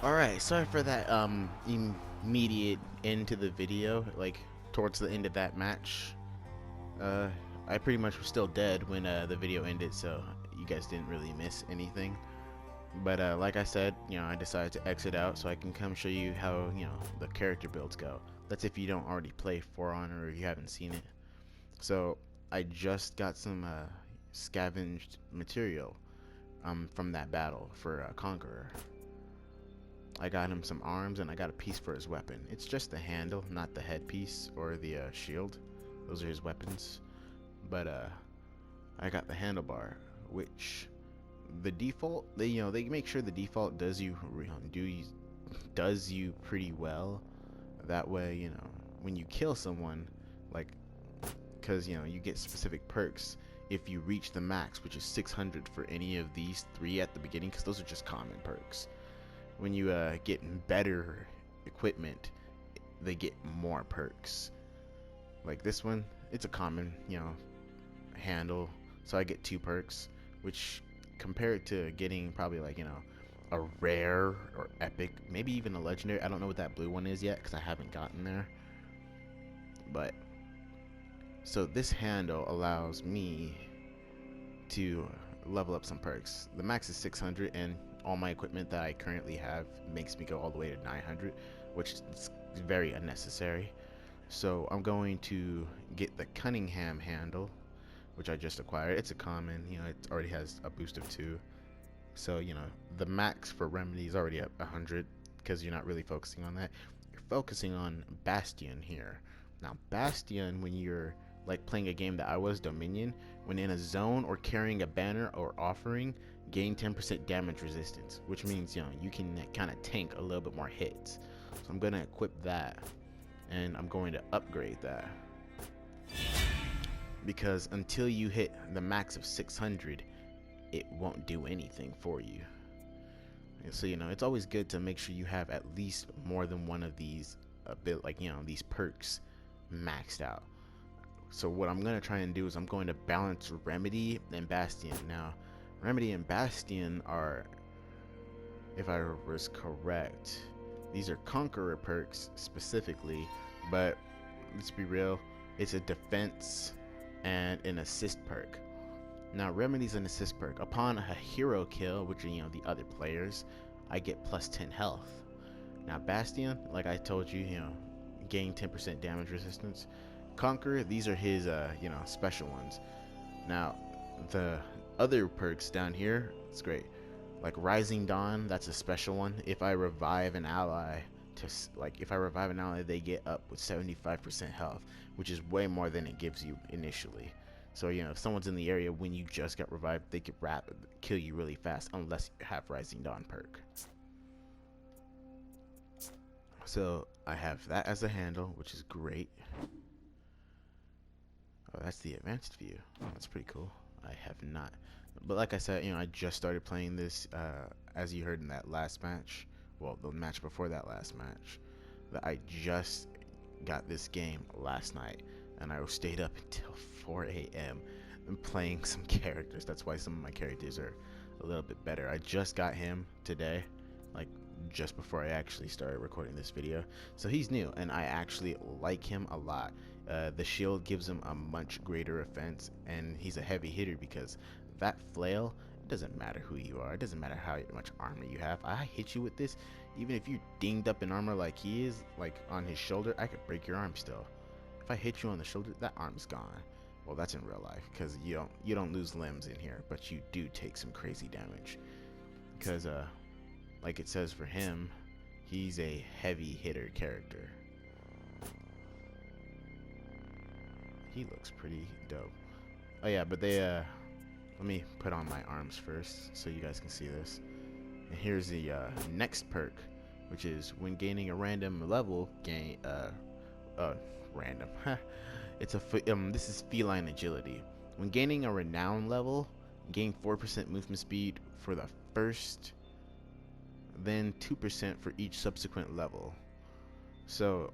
Alright, sorry for that immediate end to the video, like towards the end of that match. Uh I pretty much was still dead when the video ended, so you guys didn't really miss anything. But like I said, I decided to exit out so I can come show you how, the character builds go. That's if you don't already play For Honor or you haven't seen it. So I just got some scavenged material from that battle for Conqueror. I got him some arms and I got a piece for his weapon. It's just the handle, not the headpiece or the shield. Those are his weapons. But I got the handlebar, which the default they make sure the default does you pretty well. That way, when you kill someone, like, because you get specific perks if you reach the max, which is 600 for any of these three at the beginning, because those are just common perks. When you get better equipment, they get more perks. Like this one, it's a common, handle, so I get 2 perks, which compared to getting probably like, a rare or epic, maybe even a legendary. I don't know what that blue one is yet because I haven't gotten there. But so this handle allows me to level up some perks. The max is 600, and all my equipment that I currently have makes me go all the way to 900, which is very unnecessary. So I'm going to get the Cunningham handle, which I just acquired. It's a common, it already has a boost of 2. So, the max for remedy is already at 100 because you're not really focusing on that. You're focusing on Bastion here. Now, Bastion, when you're like playing a game that I was, Dominion, when in a zone or carrying a banner or offering, gain 10% damage resistance, which means, you can kind of tank a little bit more hits. So I'm going to equip that, and I'm going to upgrade that. Because until you hit the max of 600, it won't do anything for you. So it's always good to make sure you have at least more than one of these these perks maxed out. So what I'm going to try and do is I'm going to balance Remedy and Bastion. Now, Remedy and Bastion are, if I was correct, these are Conqueror perks specifically, but let's be real, it's a defense and an assist perk. Now, Remedy's an assist perk. Upon a hero kill, which are, the other players, I get plus 10 health. Now, Bastion, like I told you, gain 10% damage resistance. Conqueror, these are his, special ones. Now, the other perks down here, it's great. Like Rising Dawn, that's a special one. If I revive an ally, they get up with 75% health, which is way more than it gives you initially. So, if someone's in the area when you just got revived, they could kill you really fast unless you have Rising Dawn perk. So, I have that as a handle, which is great. Oh, that's the advanced view. Oh, that's pretty cool. I have not. But like I said, I just started playing this, as you heard in that last match. Well, the match before that last match. That I just got this game last night, and I stayed up until 4 a.m. and playing some characters. That's why some of my characters are a little bit better. I just got him today, like just before I actually started recording this video. So he's new, and I actually like him a lot. The shield gives him a much greater offense, and he's a heavy hitter because that flail, it doesn't matter who you are, it doesn't matter how much armor you have. I hit you with this, even if you're dinged up in armor like he is, like on his shoulder, I could break your arm still. If I hit you on the shoulder, that arm's gone. Well, that's in real life, because you don't lose limbs in here, but you do take some crazy damage. Because like it says for him, he's a heavy hitter character. He looks pretty dope. Oh yeah, but let me put on my arms first so you guys can see this. And here's the next perk, which is when gaining a random level, random. This is feline agility. When gaining a renown level, gain 4% movement speed for the first, then 2% for each subsequent level. So,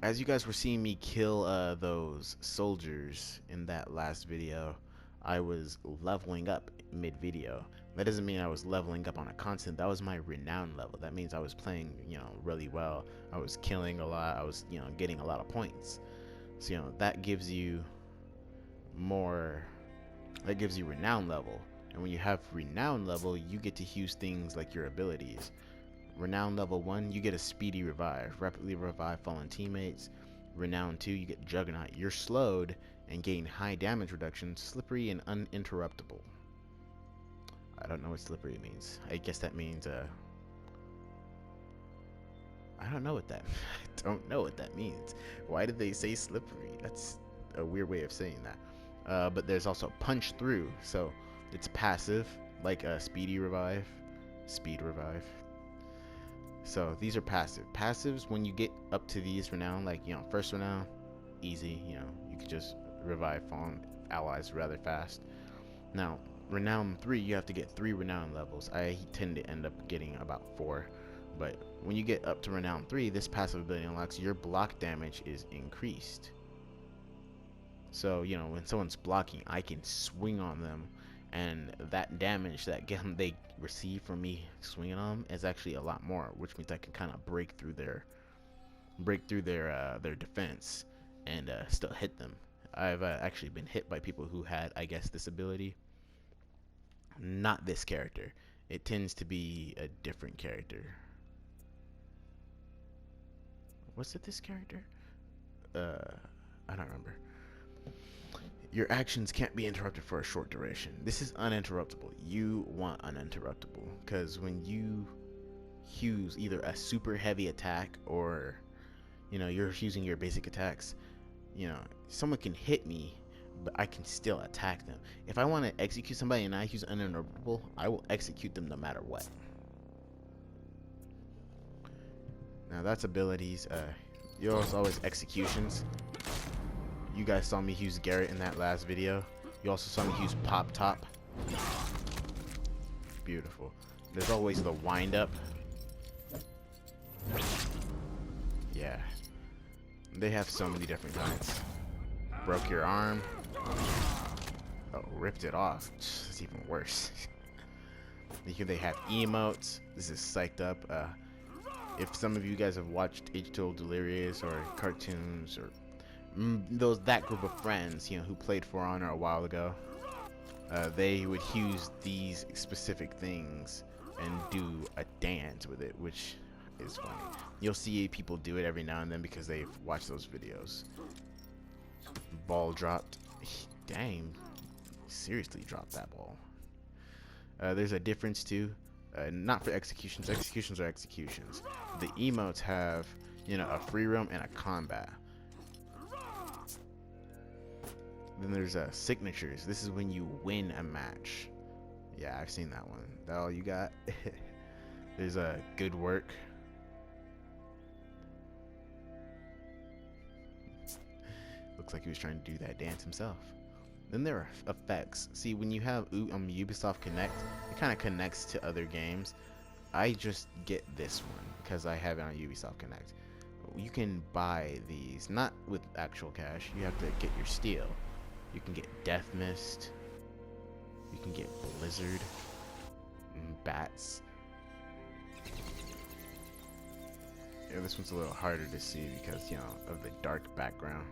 as you guys were seeing me kill those soldiers in that last video, I was leveling up mid-video. That doesn't mean I was leveling up on a constant. That was my renown level. That means I was playing, really well. I was killing a lot. I was, getting a lot of points. So, that gives you more, that gives you renown level. And when you have renown level, you get to use things like your abilities. Renown level 1, you get a speedy revive, rapidly revive fallen teammates. Renown 2, you get Juggernaut. You're slowed and gain high damage reduction, slippery and uninterruptible. I don't know what slippery means. I guess that means I don't know what that I don't know what that means. Why did they say slippery? That's a weird way of saying that. But there's also punch through, so it's passive, like a speedy revive, speed revive. So these are passive. Passives, when you get up to these renown, like first renown, easy. You could just revive fallen allies rather fast. Now renown 3, you have to get 3 renown levels. I tend to end up getting about 4. But when you get up to renown 3, this passive ability unlocks your block damage is increased. So when someone's blocking, I can swing on them, and that damage that they receive from me swinging on them is actually a lot more, which means I can kind of break through their defense and still hit them. I've actually been hit by people who had, I guess, this ability. Not this character. It tends to be a different character. Was it this character? I don't remember. Your actions can't be interrupted for a short duration. This is uninterruptible. You want uninterruptible, because when you use either a super heavy attack or you're using your basic attacks, someone can hit me, but I can still attack them. If I want to execute somebody and I use uninterruptible, I will execute them no matter what. Now that's abilities. Yours always executions. You guys saw me use Garrett in that last video. You also saw me use Pop Top. Beautiful. There's always the wind up. Yeah. They have so many different kinds. Broke your arm. Oh, ripped it off. It's even worse. Here they have emotes. This is psyched up. If some of you guys have watched H2O Delirious or cartoons or that group of friends, who played For Honor a while ago, they would use these specific things and do a dance with it, which is funny. You'll see people do it every now and then because they've watched those videos. Ball dropped. Dang, seriously dropped that ball. There's a difference too. Not for executions. Executions are executions. The emotes have, a free roam and a combat. Then there's signatures. This is when you win a match. Yeah, I've seen that one. That all you got? There's a good work. Looks like he was trying to do that dance himself. Then there are effects. See, when you have Ubisoft Connect, it kind of connects to other games. I just get this one because I have it on Ubisoft Connect. You can buy these, not with actual cash. You have to get your steel. You can get Death Mist. You can get Blizzard. Bats. Yeah, this one's a little harder to see because, of the dark background.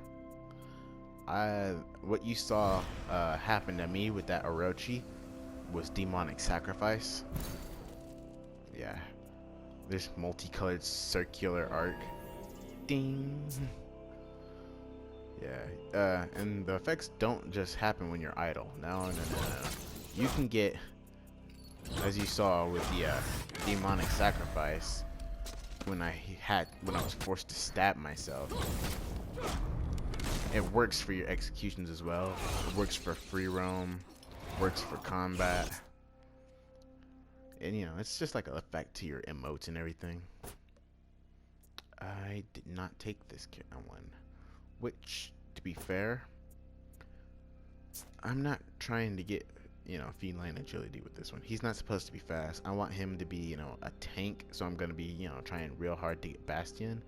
What you saw happen to me with that Orochi was demonic sacrifice. Yeah. This multicolored circular arc. Ding. Yeah. And the effects don't just happen when you're idle. No. You can get, as you saw with the demonic sacrifice, when I was forced to stab myself. It works for your executions as well. It works for free roam. Works for combat. And it's just like an effect to your emotes and everything. I did not take this one. Which, to be fair, I'm not trying to get, feline agility with this one. He's not supposed to be fast. I want him to be, a tank. So I'm going to be, trying real hard to get Bastion.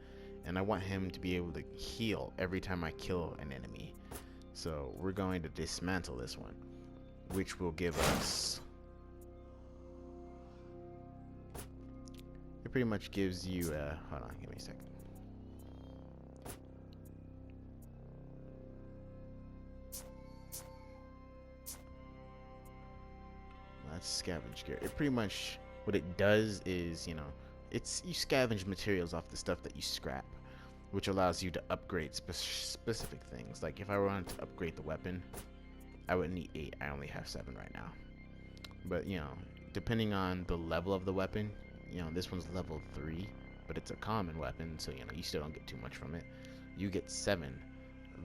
And I want him to be able to heal every time I kill an enemy. So we're going to dismantle this one. which will give us, it pretty much gives you, hold on, give me a second. That's scavenge gear. It pretty much, what it does is, you know, it's, you scavenge materials off the stuff that you scrap, which allows you to upgrade specific things. Like if I wanted to upgrade the weapon, I would need 8. I only have 7 right now. But you know, depending on the level of the weapon, you know, this one's level 3, but it's a common weapon, so you know, you still don't get too much from it. You get 7.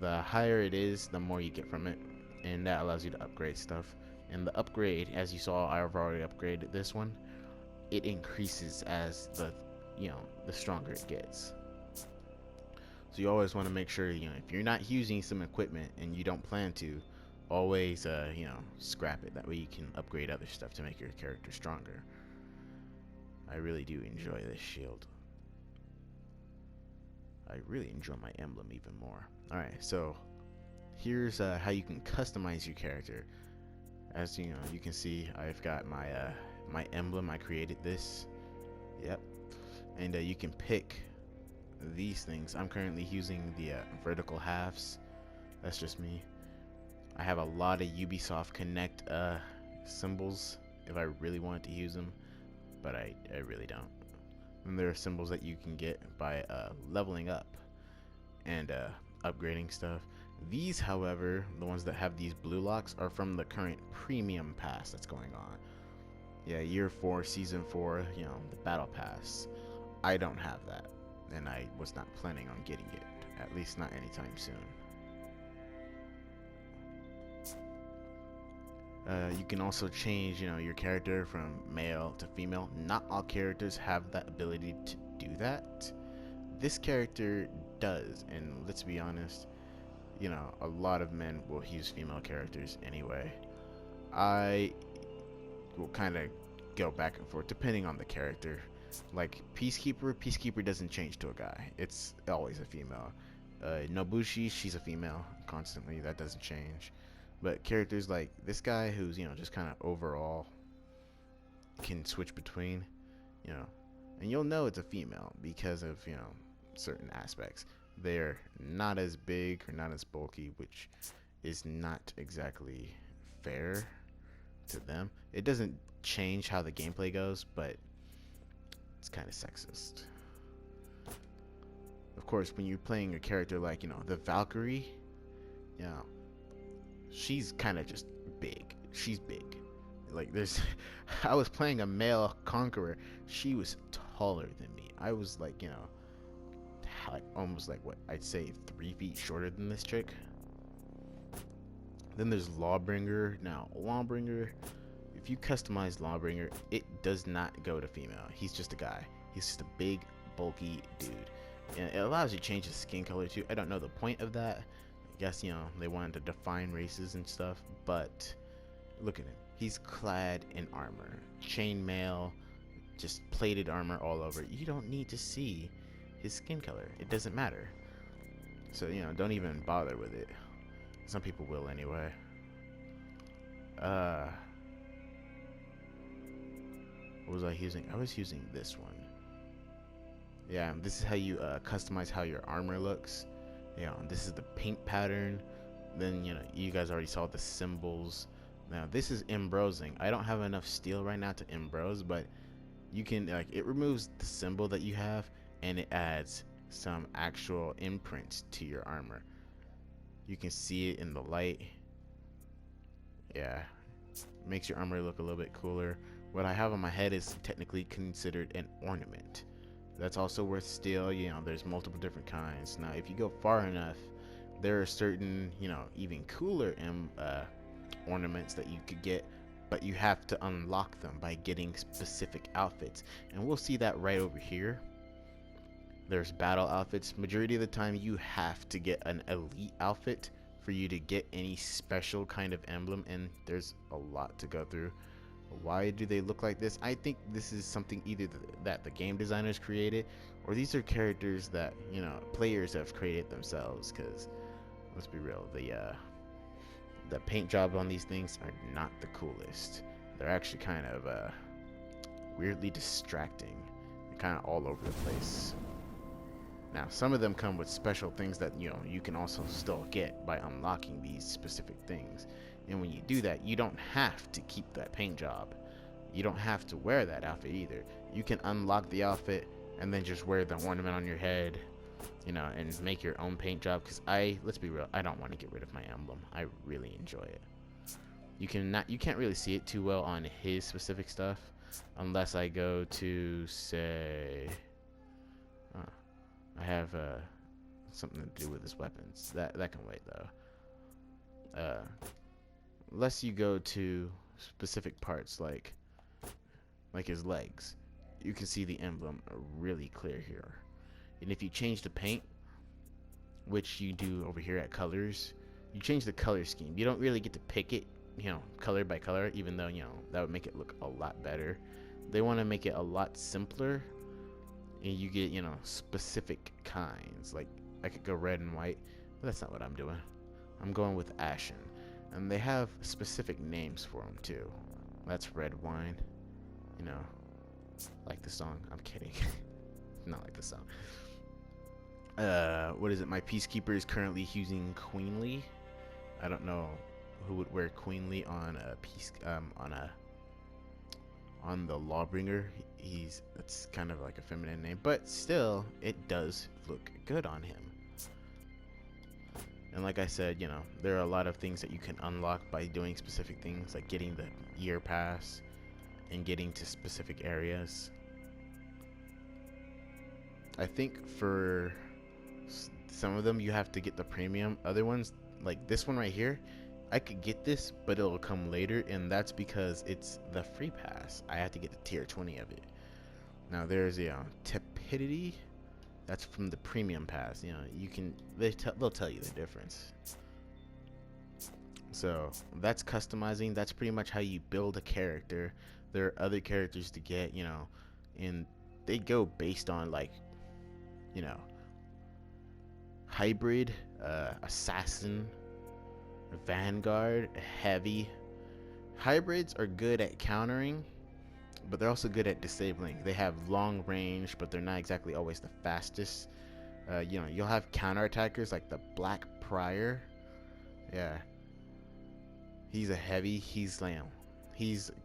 The higher it is, the more you get from it, and that allows you to upgrade stuff. And the upgrade, as you saw, I've already upgraded this one. It increases as the, you know, the stronger it gets. So you always want to make sure, you know, if you're not using some equipment and you don't plan to, always, you know, scrap it. That way you can upgrade other stuff to make your character stronger. I really do enjoy this shield. I really enjoy my emblem even more. Alright, so here's how you can customize your character. As you know, you can see I've got my my emblem. I created this. Yep. And you can pick these things. I'm currently using the vertical halves. That's just me. I have a lot of Ubisoft Connect symbols if I really wanted to use them, but I really don't. And there are symbols that you can get by leveling up and upgrading stuff. These, however, the ones that have these blue locks, are from the current premium pass that's going on. Yeah, year 4, season 4, you know, the battle pass. I don't have that, and I was not planning on getting it, at least not anytime soon. You can also change, you know, your character from male to female. Not all characters have that ability to do that. This character does, and let's be honest, you know, a lot of men will use female characters anyway. I will kind of go back and forth depending on the character. Like Peacekeeper doesn't change to a guy. It's always a female. Nobushi, she's a female constantly. That doesn't change. But characters like this guy, who's, you know, just kind of overall can switch between, you know, and you'll know it's a female because of, you know, certain aspects. They're not as big or not as bulky, which is not exactly fair to them. It doesn't change how the gameplay goes, but it's kind of sexist. Of course, when you're playing a character like, you know, the Valkyrie, you know, she's kind of just big. She's big. Like, there's I was playing a male conqueror. She was taller than me. I was like, you know, like almost like, what I'd say 3 feet shorter than this chick. Then there's Lawbringer. Now, Lawbringer, if you customize Lawbringer, it does not go to female. He's just a guy. He's just a big, bulky dude. And it allows you to change his skin color too. I don't know the point of that. I guess, you know, they wanted to define races and stuff, but look at him. He's clad in armor, chainmail, just plated armor all over. You don't need to see his skin color. It doesn't matter. So, you know, don't even bother with it. Some people will anyway. What was I using? I was using this one. Yeah, this is how you customize how your armor looks. You know, this is the paint pattern. Then, you know, you guys already saw the symbols. Now, this is embrosing. I don't have enough steel right now to embrose, but you can, like, it removes the symbol that you have, and it adds some actual imprints to your armor. You can see it in the light. Yeah, makes your armor look a little bit cooler. What I have on my head is technically considered an ornament. That's also worth steel. You know, there's multiple different kinds. Now, if you go far enough, there are certain, you know, even cooler ornaments that you could get, but you have to unlock them by getting specific outfits, and we'll see that right over here. There's battle outfits. Majority of the time you have to get an elite outfit for you to get any special kind of emblem, and there's a lot to go through. Why do they look like this? I think this is something either that the game designers created, or these are characters that, you know, players have created themselves, because let's be real, the paint job on these things are not the coolest. They're actually kind of weirdly distracting. They're kind of all over the place. Now, some of them come with special things that, you know, you can also still get by unlocking these specific things. And when you do that, you don't have to keep that paint job. You don't have to wear that outfit either. You can unlock the outfit and then just wear the ornament on your head, you know, and make your own paint job. Because let's be real, I don't want to get rid of my emblem. I really enjoy it. You can't really see it too well on his specific stuff, unless I go to, say, I have something to do with his weapons. That can wait though. Unless you go to specific parts like his legs, you can see the emblem really clear here. And if you change the paint, which you do over here at colors, you change the color scheme. You don't really get to pick it, you know, color by color, even though, you know, that would make it look a lot better. They want to make it a lot simpler, and you get, you know, specific kinds. Like, I could go red and white, but that's not what I'm doing. I'm going with ashen, and they have specific names for them too. That's red wine, you know, like the song. I'm kidding. Not like the song. What is it? My peacekeeper is currently using queenly. I don't know who would wear queenly on a on the lawbringer. That's kind of like a feminine name, but still it does look good on him. And like I said, you know, there are a lot of things that you can unlock by doing specific things, like getting the year pass and getting to specific areas. I think for some of them you have to get the premium. Other ones, like this one right here, I could get this, but it'll come later, and that's because it's the free pass. I have to get the tier 20 of it. Now there's a tepidity. That's from the premium pass. You know, they'll tell you the difference. So that's customizing. That's pretty much how you build a character. There are other characters to get, you know, and they go based on, like, you know, hybrid, assassin, vanguard, heavy. Hybrids are good at countering, but they're also good at disabling. They have long range, but they're not exactly always the fastest. You know, you'll have counter attackers like the Black Prior. Yeah, he's a heavy. He's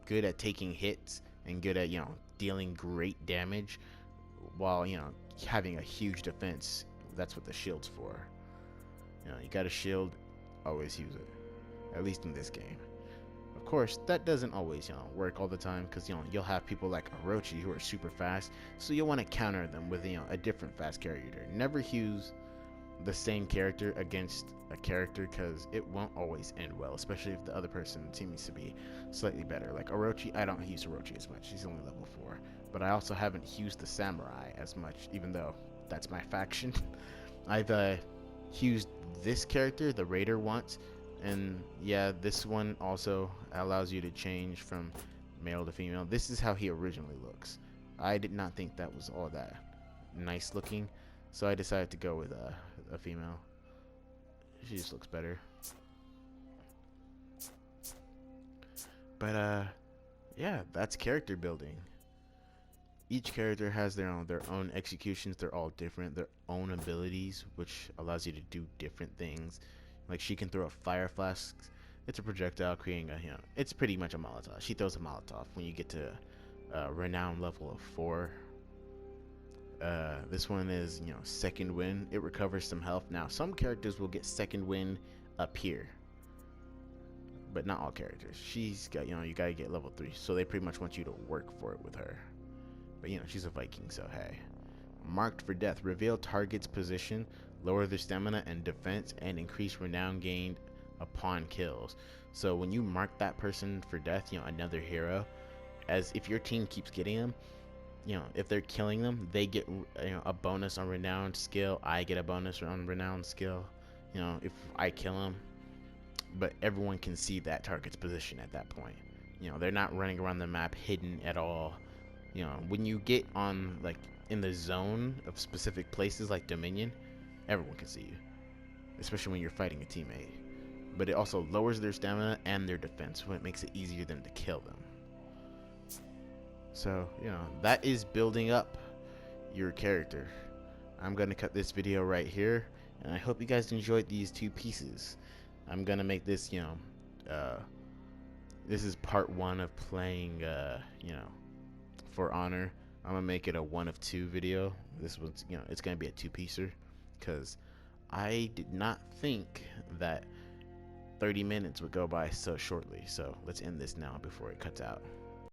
good at taking hits and good at, you know, dealing great damage while, you know, having a huge defense. That's what the shield's for. You know, you got a shield, always use it. At least in this game. Of course, that doesn't always, you know, work all the time, because, you know, you'll have people like Orochi who are super fast, so you'll want to counter them with, you know, a different fast character. Never use the same character against a character, because it won't always end well, especially if the other person seems to be slightly better. Like Orochi, I don't use Orochi as much. He's only level 4. But I also haven't used the Samurai as much, even though that's my faction. I've used this character, the Raider, once. And yeah, this one also allows you to change from male to female. This is how he originally looks. I did not think that was all that nice looking, so I decided to go with a female. She just looks better. But yeah, that's character building. Each character has their own executions. They're all different. Their own abilities, which allows you to do different things. Like, she can throw a fire flask. It's a projectile creating a, you know, it's pretty much a Molotov. She throws a Molotov when you get to renown level of 4. This one is, you know, second wind. It recovers some health. Now, some characters will get second wind up here, but not all characters. She's got, you know, you gotta get level 3, so they pretty much want you to work for it with her. But, you know, she's a Viking, so hey. Marked for death. Reveal target's position, lower their stamina and defense, and increase renown gained upon kills. So when you mark that person for death, you know, another hero, as if your team keeps getting them, you know, if they're killing them, they get, you know, a bonus on renown skill. I get a bonus on renown skill, you know, if I kill them. But everyone can see that target's position at that point. You know, they're not running around the map hidden at all. You know, when you get on, like, in the zone of specific places like Dominion, everyone can see you, especially when you're fighting a teammate. but it also lowers their stamina and their defense, so it makes it easier than to kill them. So, you know, that is building up your character. I'm gonna cut this video right here, and I hope you guys enjoyed these two pieces. I'm gonna make this, you know, this is part one of playing, you know, For Honor. I'm gonna make it a 1 of 2 video. This one's, you know, it's gonna be a 2-piecer, because I did not think that 30 minutes would go by so shortly. So let's end this now before it cuts out.